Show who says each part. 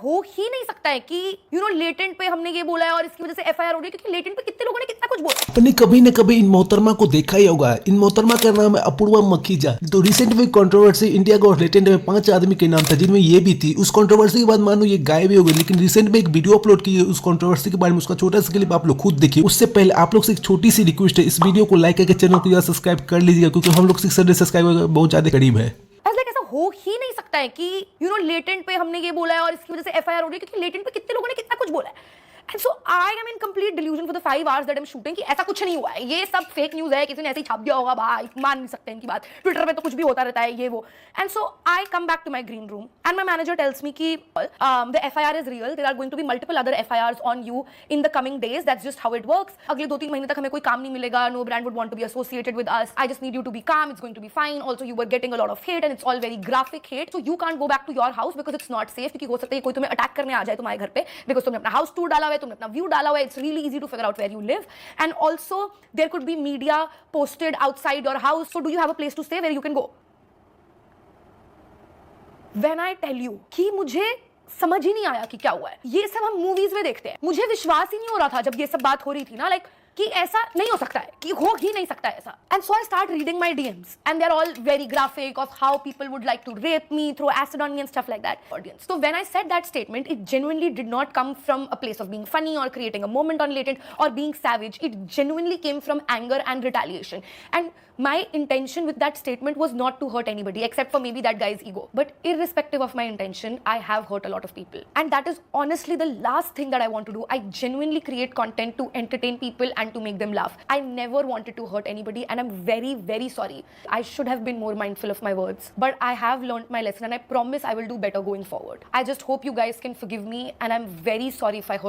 Speaker 1: हो ही नहीं सकता है कि लेटेंट पे हमने ये बोला है और इसकी वजह से एफआईआर हो रही है, क्योंकि लेटेंट पे कितने लोगों ने कितना कुछ बोला।
Speaker 2: आपने कभी न कभी इन मोहतरमा को देखा ही होगा। इन मोहतरमा का नाम है अपूर्वा मखीजा। तो रिसेंट में कंट्रोवर्सी इंडिया का और लेटेंट में 5 आदमी के नाम था, जिनमें ये भी थी। उस कंट्रोवर्सी के बाद मानो ये गायब ही हो गई, लेकिन रिसेंट में एक वीडियो अपलोड की है उस कंट्रोवर्सी के बारे में। उसका छोटा सा क्लिप आप लोग खुद देखिए। उससे पहले आप लोग से एक छोटी सी रिक्वेस्ट है, इस वीडियो को लाइक करके चैनल को सब्सक्राइब कर लीजिएगा, क्योंकि हम लोग 600 सब्सक्राइबर बहुत ज्यादा करीब है।
Speaker 1: ऐसा हो ही नहीं सकता है कि लेटेंट पे हमने ये बोला है और इसकी वजह से एफआईआर हो रही है, क्योंकि लेटेंट पे कितने लोगों ने कितना कुछ बोला है। And so I am in complete delusion for the 5 hours that I'm shooting कि ऐसा कुछ नहीं हुआ है, ये सब फेक न्यूज है, किसी ने ऐसे ही छाप दिया होगा, भाई मान नहीं सकते इनकी बात। ट्विटर पे तो कुछ भी होता रहता है, ये वो। And so I come back to my green room and my manager tells me कि the FIR is real, there are going to be multiple other FIRs on you in the coming days, that's just how it works। अगले 2-3 महीने तक हमें कोई काम नहीं मिलेगा, no brand would want to be associated with us, I just need you to be calm, it's going to be fine। Also you were getting a lot of hate and it's all very graphic hate, so you can't go back to your house because it's not safe, क्योंकि हो सकता है कोई तुम्हें attack करने आ जाए तुम्हारे घर पे, because तुमने अपना हाउस टूर डाला हुआ है, तुमने अपना व्यू डाला हुआ है। It's really easy to figure out where you live, and also there could be media posted outside your house, so do you have a place to stay where you can go? When I tell you कि मुझे समझ ही नहीं आया कि क्या हुआ है, ये सब हम मूवीज में देखते हैं, मुझे विश्वास ही नहीं हो रहा था जब ये सब बात हो रही थी ना, लाइक कि ऐसा नहीं हो सकता है, कि हो ही नहीं सकता है ऐसा। And so I start reading my DMs and they're all very graphic of how people would like to rape me, throw acid on me and stuff like that. Audience. So when I said that statement, it genuinely did not come from a place of being funny or creating a moment on latent or being savage. It genuinely came from anger and retaliation. And my intention with that statement was not to hurt anybody except for maybe that guy's ego. But irrespective of my intention, I have hurt a lot of people. And that is honestly the last thing that I want to do. I genuinely create content to entertain people and to make them laugh. I never wanted to hurt anybody and I'm very, very sorry. I should have been more mindful of my words. But I have learned my lesson and I promise I will do better going forward. I just hope you guys can forgive me and I'm very sorry if I hurt